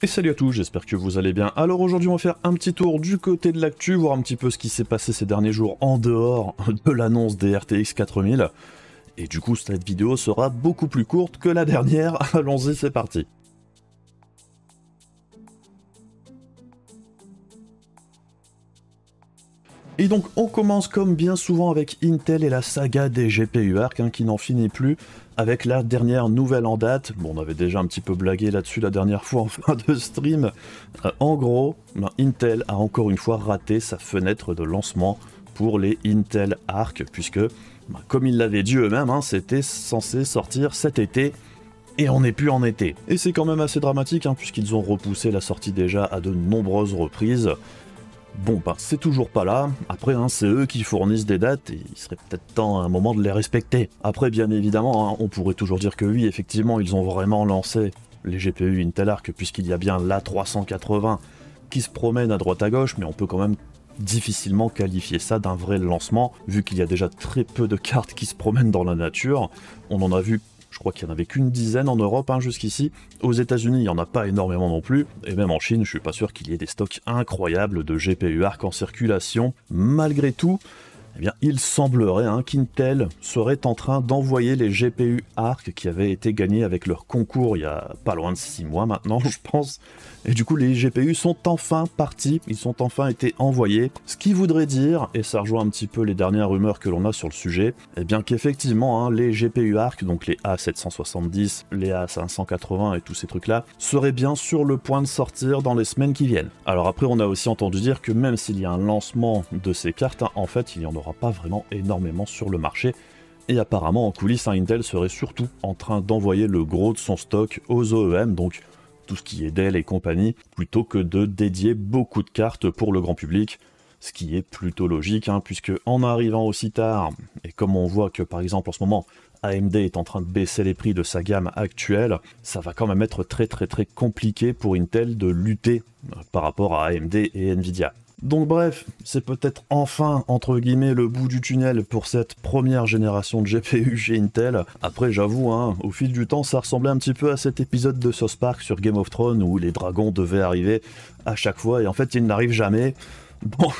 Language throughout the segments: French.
Et salut à tous, j'espère que vous allez bien. Alors aujourd'hui on va faire un petit tour du côté de l'actu, voir un petit peu ce qui s'est passé ces derniers jours en dehors de l'annonce des RTX 4000. Et du coup cette vidéo sera beaucoup plus courte que la dernière, allons-y c'est parti. Et donc on commence comme bien souvent avec Intel et la saga des GPU Arc qui n'en finit plus avec la dernière nouvelle en date. Bon, on avait déjà un petit peu blagué là-dessus la dernière fois en fin de stream. En gros, Intel a encore une fois raté sa fenêtre de lancement pour les Intel Arc puisque, comme ils l'avaient dit eux-mêmes, c'était censé sortir cet été. Et on n'est plus en été. Et c'est quand même assez dramatique puisqu'ils ont repoussé la sortie déjà à de nombreuses reprises. Bon, c'est toujours pas là. Après, c'est eux qui fournissent des dates et il serait peut-être temps à un moment de les respecter. Après, bien évidemment, on pourrait toujours dire que oui, effectivement, ils ont vraiment lancé les GPU Intel Arc puisqu'il y a bien l'A380 qui se promène à droite à gauche, mais on peut quand même difficilement qualifier ça d'un vrai lancement vu qu'il y a déjà très peu de cartes qui se promènent dans la nature. On en a vu. Je crois qu'il n'y en avait qu'une dizaine en Europe jusqu'ici. Aux États-Unis, il n'y en a pas énormément non plus. Et même en Chine, je suis pas sûr qu'il y ait des stocks incroyables de GPU Arc en circulation. Malgré tout, eh bien, il semblerait qu'Intel serait en train d'envoyer les GPU Arc qui avaient été gagnés avec leur concours il y a pas loin de 6 mois maintenant, je pense. Et du coup, les GPU sont enfin partis, ils ont enfin été envoyés. Ce qui voudrait dire, et ça rejoint un petit peu les dernières rumeurs que l'on a sur le sujet, eh bien qu'effectivement, les GPU Arc, donc les A770, les A580 et tous ces trucs-là, seraient bien sur le point de sortir dans les semaines qui viennent. Alors après, on a aussi entendu dire que même s'il y a un lancement de ces cartes, en fait, il n'y en aura pas vraiment énormément sur le marché. Et apparemment, en coulisses, Intel serait surtout en train d'envoyer le gros de son stock aux OEM, donc tout ce qui est Dell et compagnie, plutôt que de dédier beaucoup de cartes pour le grand public, ce qui est plutôt logique, puisque en arrivant aussi tard, et comme on voit que par exemple en ce moment, AMD est en train de baisser les prix de sa gamme actuelle, ça va quand même être très compliqué pour Intel de lutter par rapport à AMD et Nvidia. Donc bref, c'est peut-être enfin, entre guillemets, le bout du tunnel pour cette première génération de GPU chez Intel. Après, j'avoue, au fil du temps, ça ressemblait un petit peu à cet épisode de South Park sur Game of Thrones où les dragons devaient arriver à chaque fois et en fait, ils n'arrivent jamais. Bon,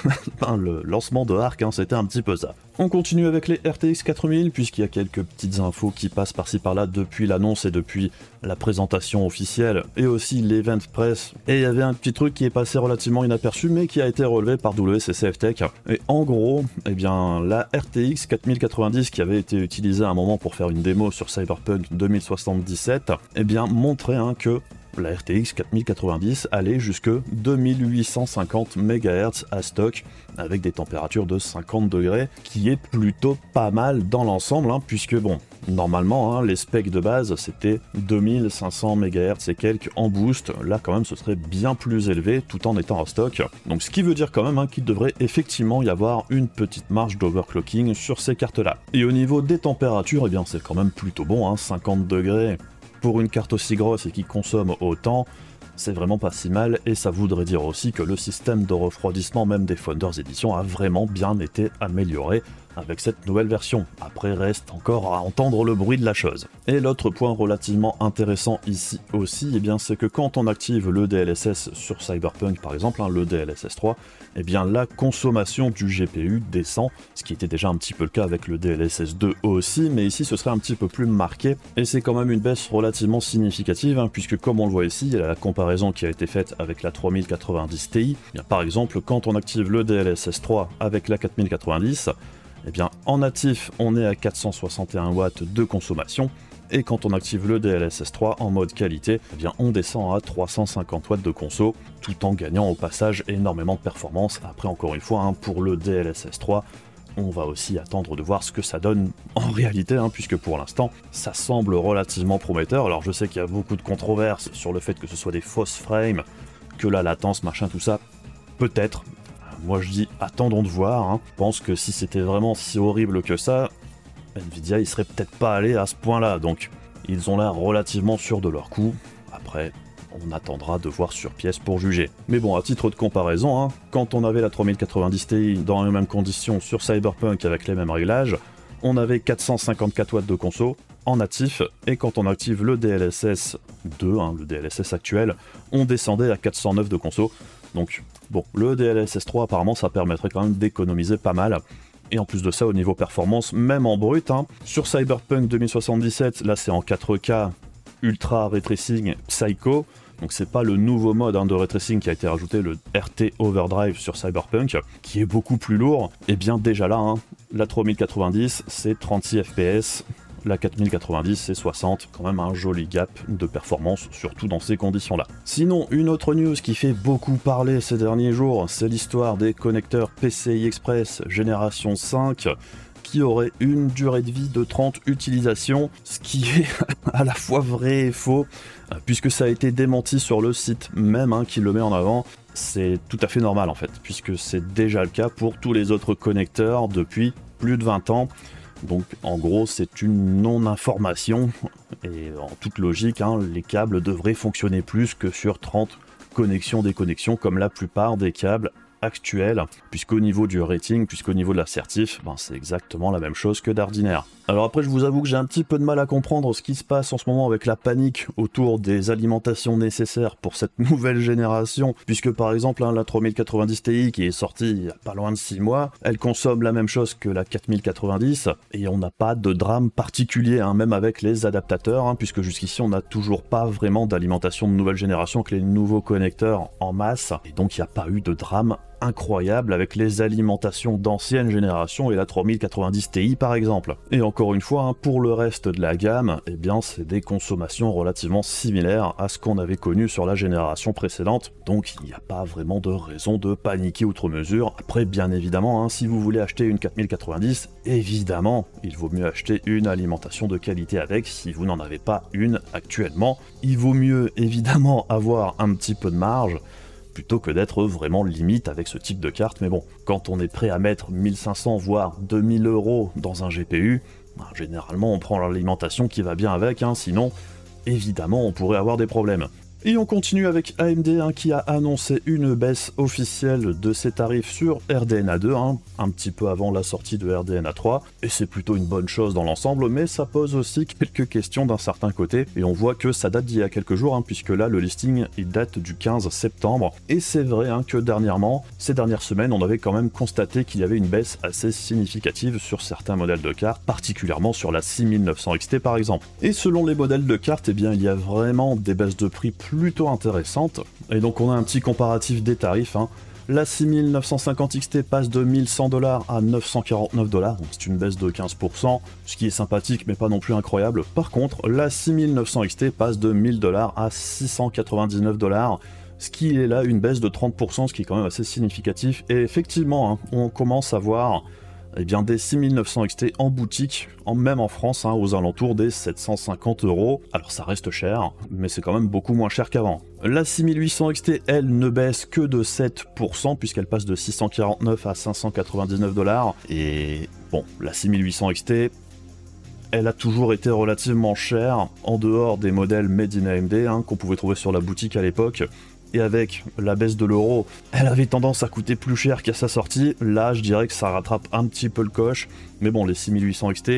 le lancement de Arc, c'était un petit peu ça. On continue avec les RTX 4000, puisqu'il y a quelques petites infos qui passent par-ci par-là depuis l'annonce et depuis la présentation officielle, et aussi l'event press. Et il y avait un petit truc qui est passé relativement inaperçu, mais qui a été relevé par WCCF Tech. Et en gros, eh bien, la RTX 4090, qui avait été utilisée à un moment pour faire une démo sur Cyberpunk 2077, eh bien, montrait que la RTX 4090 allait jusque 2850 MHz à stock avec des températures de 50 degrés, qui est plutôt pas mal dans l'ensemble, puisque bon, normalement, les specs de base c'était 2500 MHz et quelques en boost, là quand même ce serait bien plus élevé tout en étant en stock. Donc ce qui veut dire quand même qu'il devrait effectivement y avoir une petite marge d'overclocking sur ces cartes-là. Et au niveau des températures, eh bien c'est quand même plutôt bon, 50 degrés. Pour une carte aussi grosse et qui consomme autant, c'est vraiment pas si mal, et ça voudrait dire aussi que le système de refroidissement même des Founders Edition a vraiment bien été amélioré avec cette nouvelle version. Après, reste encore à entendre le bruit de la chose. Et l'autre point relativement intéressant ici aussi, eh bien, c'est que quand on active le DLSS sur Cyberpunk par exemple, le DLSS 3, eh bien la consommation du GPU descend, ce qui était déjà un petit peu le cas avec le DLSS 2 aussi, mais ici ce serait un petit peu plus marqué, et c'est quand même une baisse relativement significative, puisque comme on le voit ici, il y a la comparaison qui a été faite avec la 3090 Ti, eh bien, par exemple quand on active le DLSS 3 avec la 4090, eh bien, en natif, on est à 461 watts de consommation, et quand on active le DLSS 3 en mode qualité, eh bien, on descend à 350 watts de conso, tout en gagnant au passage énormément de performance. Après, encore une fois, pour le DLSS 3, on va aussi attendre de voir ce que ça donne en réalité, puisque pour l'instant, ça semble relativement prometteur. Alors, je sais qu'il y a beaucoup de controverses sur le fait que ce soit des fausses frames, que la latence, machin, tout ça, peut-être. Moi je dis attendons de voir, Je pense que si c'était vraiment si horrible que ça, Nvidia il serait peut-être pas allé à ce point-là, donc ils ont l'air relativement sûrs de leur coup. Après, on attendra de voir sur pièce pour juger. Mais bon, à titre de comparaison, quand on avait la 3090 Ti dans les mêmes conditions sur Cyberpunk avec les mêmes réglages, on avait 454 watts de conso, en natif, et quand on active le DLSS 2, le DLSS actuel, on descendait à 409 de conso. Donc bon, le DLSS 3 apparemment ça permettrait quand même d'économiser pas mal. Et en plus de ça, au niveau performance, même en brut, sur Cyberpunk 2077, là c'est en 4K Ultra Ray Tracing Psycho. Donc c'est pas le nouveau mode de ray tracing qui a été rajouté, le RT Overdrive sur Cyberpunk, qui est beaucoup plus lourd. Et bien déjà là, la 3090 c'est 36 FPS, la 4090 c'est 60, quand même un joli gap de performance, surtout dans ces conditions-là. Sinon, une autre news qui fait beaucoup parler ces derniers jours, c'est l'histoire des connecteurs PCI Express génération 5, qui aurait une durée de vie de 30 utilisations, ce qui est à la fois vrai et faux, puisque ça a été démenti sur le site même qui le met en avant. C'est tout à fait normal en fait, puisque c'est déjà le cas pour tous les autres connecteurs depuis plus de 20 ans. Donc en gros c'est une non-information, et en toute logique, les câbles devraient fonctionner plus que sur 30 connexions-déconnexions comme la plupart des câbles actuel, puisqu'au niveau du rating, puisqu'au niveau de l'assertif, c'est exactement la même chose que d'ordinaire. Alors après, je vous avoue que j'ai un petit peu de mal à comprendre ce qui se passe en ce moment avec la panique autour des alimentations nécessaires pour cette nouvelle génération, puisque par exemple, la 3090 Ti qui est sortie il y a pas loin de 6 mois, elle consomme la même chose que la 4090, et on n'a pas de drame particulier, même avec les adaptateurs, puisque jusqu'ici on n'a toujours pas vraiment d'alimentation de nouvelle génération avec les nouveaux connecteurs en masse, et donc il n'y a pas eu de drame incroyable avec les alimentations d'ancienne génération et la 3090 Ti par exemple. Et encore une fois, pour le reste de la gamme, eh bien c'est des consommations relativement similaires à ce qu'on avait connu sur la génération précédente, donc il n'y a pas vraiment de raison de paniquer outre mesure. Après bien évidemment, si vous voulez acheter une 4090, évidemment il vaut mieux acheter une alimentation de qualité avec, si vous n'en avez pas une actuellement. Il vaut mieux évidemment avoir un petit peu de marge, plutôt que d'être vraiment limite avec ce type de carte. Mais bon, quand on est prêt à mettre 1500 voire 2000 € dans un GPU, généralement on prend l'alimentation qui va bien avec, sinon évidemment on pourrait avoir des problèmes. Et on continue avec AMD qui a annoncé une baisse officielle de ses tarifs sur RDNA 2, un petit peu avant la sortie de RDNA 3, et c'est plutôt une bonne chose dans l'ensemble, mais ça pose aussi quelques questions d'un certain côté, et on voit que ça date d'il y a quelques jours, puisque là le listing il date du 15 septembre, et c'est vrai que dernièrement, ces dernières semaines, on avait quand même constaté qu'il y avait une baisse assez significative sur certains modèles de cartes, particulièrement sur la 6900 XT par exemple. Et selon les modèles de cartes, eh bien il y a vraiment des baisses de prix plutôt intéressante, et donc on a un petit comparatif des tarifs. La 6950 XT passe de 1100 $ à 949 $, c'est une baisse de 15%, ce qui est sympathique mais pas non plus incroyable. Par contre, la 6900 XT passe de 1000 $ à 699 $, ce qui est là une baisse de 30%, ce qui est quand même assez significatif, et effectivement, on commence à voir des 6900 XT en boutique, même en France, aux alentours des 750 €. Alors ça reste cher, mais c'est quand même beaucoup moins cher qu'avant. La 6800 XT, elle, ne baisse que de 7%, puisqu'elle passe de 649 à 599 $. Et bon, la 6800 XT, elle a toujours été relativement chère, en dehors des modèles Made in AMD, qu'on pouvait trouver sur la boutique à l'époque. Et avec la baisse de l'euro, elle avait tendance à coûter plus cher qu'à sa sortie. Là, je dirais que ça rattrape un petit peu le coche. Mais bon, les 6800 XT,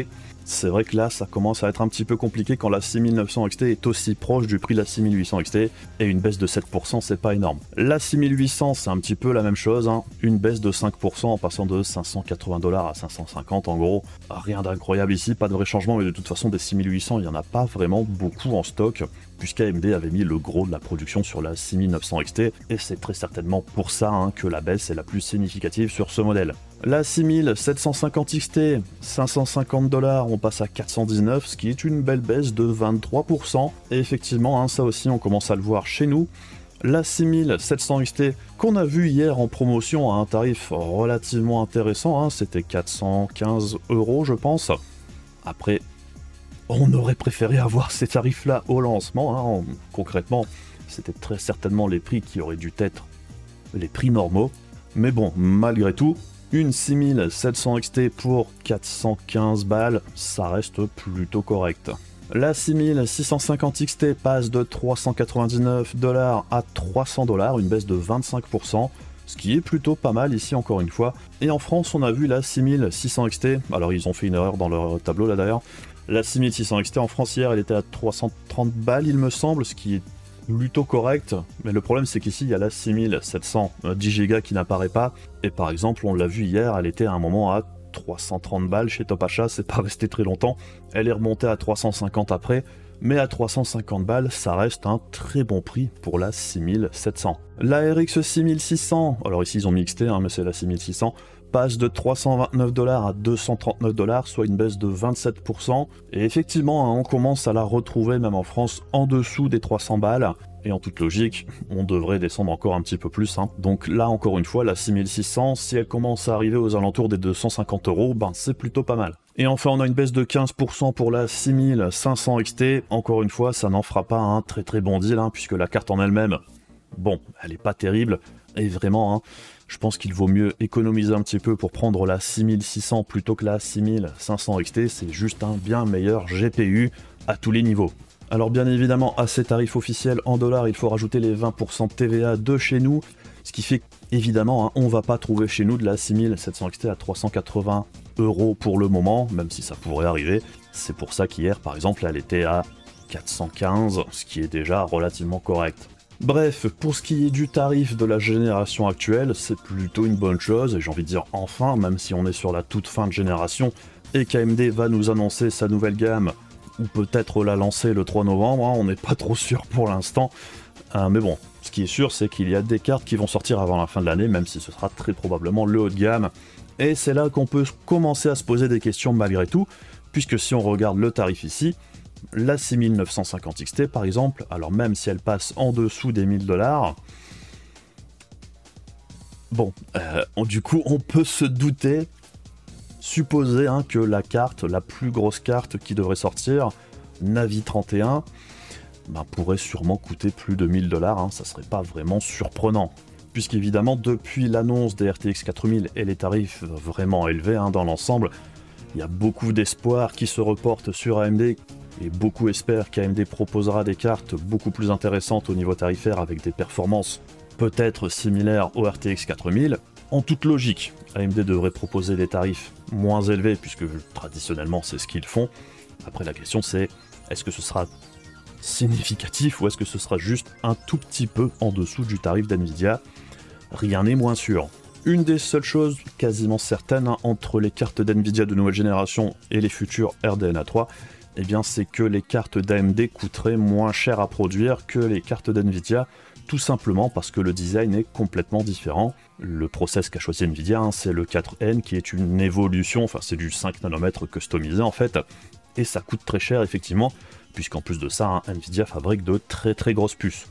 c'est vrai que là, ça commence à être un petit peu compliqué quand la 6900 XT est aussi proche du prix de la 6800 XT. Et une baisse de 7%, c'est pas énorme. La 6800, c'est un petit peu la même chose. Une baisse de 5% en passant de 580 $ à 550 en gros. Rien d'incroyable ici, pas de vrai changement. Mais de toute façon, des 6800, il n'y en a pas vraiment beaucoup en stock, puisqu'AMD avait mis le gros de la production sur la 6900 XT, et c'est très certainement pour ça que la baisse est la plus significative sur ce modèle. La 6750 XT, 550 $, on passe à 419, ce qui est une belle baisse de 23%, et effectivement, ça aussi on commence à le voir chez nous. La 6700 XT, qu'on a vu hier en promotion à un tarif relativement intéressant, c'était 415 € je pense. Après, on aurait préféré avoir ces tarifs-là au lancement, concrètement, c'était très certainement les prix qui auraient dû être les prix normaux. Mais bon, malgré tout, une 6700 XT pour 415 balles, ça reste plutôt correct. La 6650 XT passe de 399 $ à 300 $, une baisse de 25%. Ce qui est plutôt pas mal ici encore une fois. Et en France, on a vu la 6600 XT, alors ils ont fait une erreur dans leur tableau là d'ailleurs, La 6600 XT en France hier, elle était à 330 balles il me semble, ce qui est plutôt correct, mais le problème c'est qu'ici il y a la 6700 10 Go qui n'apparaît pas, et par exemple on l'a vu hier, elle était à un moment à 330 balles chez Top Achat, c'est pas resté très longtemps, elle est remontée à 350 après, mais à 350 balles, ça reste un très bon prix pour la 6700. La RX 6600, alors ici ils ont mis XT, mais c'est la 6600, passe de 329 $ à 239 $, soit une baisse de 27%, et effectivement, on commence à la retrouver même en France en dessous des 300 balles, et en toute logique, on devrait descendre encore un petit peu plus. Donc là, encore une fois, la 6600, si elle commence à arriver aux alentours des 250 €, ben c'est plutôt pas mal. Et enfin, on a une baisse de 15% pour la 6500 XT. Encore une fois, ça n'en fera pas un très bon deal, puisque la carte en elle-même, bon, elle est pas terrible, et vraiment, je pense qu'il vaut mieux économiser un petit peu pour prendre la 6600 plutôt que la 6500 XT, c'est juste un bien meilleur GPU à tous les niveaux. Alors bien évidemment, à ces tarifs officiels en dollars, il faut rajouter les 20% de TVA de chez nous, ce qui fait qu'évidemment, on va pas trouver chez nous de la 6700 XT à 380 € pour le moment, même si ça pourrait arriver. C'est pour ça qu'hier, par exemple, elle était à 415, ce qui est déjà relativement correct. Bref, pour ce qui est du tarif de la génération actuelle, c'est plutôt une bonne chose, et j'ai envie de dire enfin, même si on est sur la toute fin de génération, et qu'AMD va nous annoncer sa nouvelle gamme, ou peut-être la lancer le 3 novembre, on n'est pas trop sûr pour l'instant, mais bon, ce qui est sûr, c'est qu'il y a des cartes qui vont sortir avant la fin de l'année, même si ce sera très probablement le haut de gamme, et c'est là qu'on peut commencer à se poser des questions malgré tout, puisque si on regarde le tarif ici, la 6950 XT par exemple, alors même si elle passe en dessous des 1000 $, bon, du coup on peut se douter, supposer que la carte, la plus grosse carte qui devrait sortir, Navi 31, pourrait sûrement coûter plus de 1000 $, ça serait pas vraiment surprenant. Puisqu'évidemment, depuis l'annonce des RTX 4000 et les tarifs vraiment élevés dans l'ensemble, il y a beaucoup d'espoir qui se reportent sur AMD, et beaucoup espèrent qu'AMD proposera des cartes beaucoup plus intéressantes au niveau tarifaire avec des performances peut-être similaires au RTX 4000. En toute logique, AMD devrait proposer des tarifs moins élevés, puisque traditionnellement c'est ce qu'ils font. Après la question c'est, est-ce que ce sera significatif ou est-ce que ce sera juste un tout petit peu en dessous du tarif d'NVIDIA? Rien n'est moins sûr. Une des seules choses quasiment certaines entre les cartes d'NVIDIA de nouvelle génération et les futures RDNA 3, eh bien c'est que les cartes d'AMD coûteraient moins cher à produire que les cartes d'NVIDIA, tout simplement parce que le design est complètement différent. Le process qu'a choisi NVIDIA, c'est le 4N, qui est une évolution, enfin c'est du 5 nanomètres customisé en fait, et ça coûte très cher effectivement, puisqu'en plus de ça, NVIDIA fabrique de très grosses puces.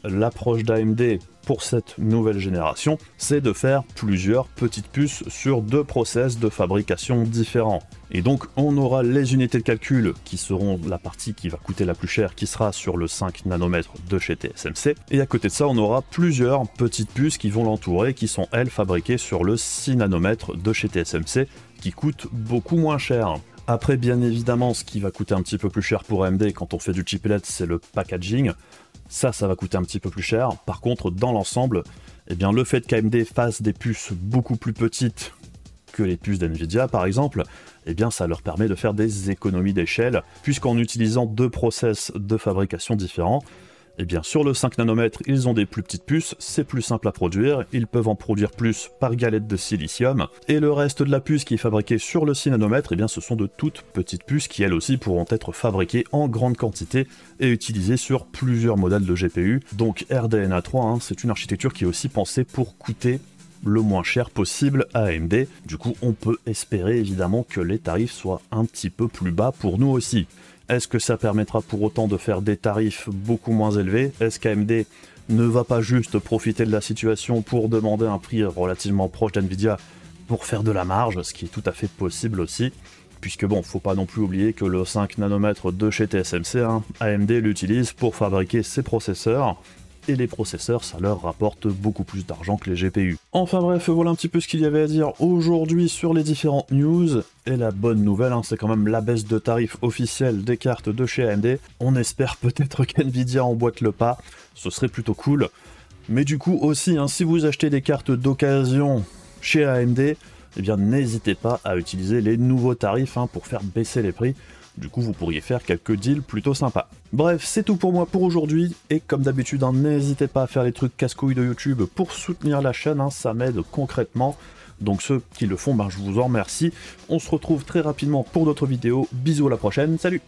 L'approche d'AMD pour cette nouvelle génération, c'est de faire plusieurs petites puces sur deux process de fabrication différents. Et donc on aura les unités de calcul qui seront la partie qui va coûter la plus chère, qui sera sur le 5 nanomètres de chez TSMC, et à côté de ça on aura plusieurs petites puces qui vont l'entourer, qui sont elles fabriquées sur le 6 nanomètres de chez TSMC, qui coûtent beaucoup moins cher. Après bien évidemment ce qui va coûter un petit peu plus cher pour AMD quand on fait du chiplet, c'est le packaging. Ça va coûter un petit peu plus cher. Par contre, dans l'ensemble, eh bien, le fait qu'AMD fasse des puces beaucoup plus petites que les puces d'NVIDIA, par exemple, eh bien, ça leur permet de faire des économies d'échelle, puisqu'en utilisant deux process de fabrication différents, eh bien, sur le 5 nanomètres, ils ont des plus petites puces, c'est plus simple à produire, ils peuvent en produire plus par galette de silicium, et le reste de la puce qui est fabriquée sur le 6 nanomètres, eh bien, ce sont de toutes petites puces qui, elles aussi, pourront être fabriquées en grande quantité et utilisées sur plusieurs modèles de GPU. Donc RDNA 3, c'est une architecture qui est aussi pensée pour coûter le moins cher possible à AMD. Du coup, on peut espérer évidemment que les tarifs soient un petit peu plus bas pour nous aussi. Est-ce que ça permettra pour autant de faire des tarifs beaucoup moins élevés? Est-ce qu'AMD ne va pas juste profiter de la situation pour demander un prix relativement proche d'NVIDIA pour faire de la marge, ce qui est tout à fait possible aussi, puisque bon, faut pas non plus oublier que le 5 nanomètres de chez TSMC, AMD l'utilise pour fabriquer ses processeurs, et les processeurs, ça leur rapporte beaucoup plus d'argent que les GPU. Enfin bref, voilà un petit peu ce qu'il y avait à dire aujourd'hui sur les différentes news, et la bonne nouvelle, c'est quand même la baisse de tarifs officielle des cartes de chez AMD. On espère peut-être qu'NVIDIA emboîte le pas, ce serait plutôt cool. Mais du coup aussi, si vous achetez des cartes d'occasion chez AMD, eh bien n'hésitez pas à utiliser les nouveaux tarifs pour faire baisser les prix. Du coup, vous pourriez faire quelques deals plutôt sympas. Bref, c'est tout pour moi pour aujourd'hui, et comme d'habitude, hein, n'hésitez pas à faire les trucs casse-couilles de YouTube pour soutenir la chaîne, hein, ça m'aide concrètement. Donc ceux qui le font, je vous en remercie. On se retrouve très rapidement pour d'autres vidéos. Bisous à la prochaine, salut!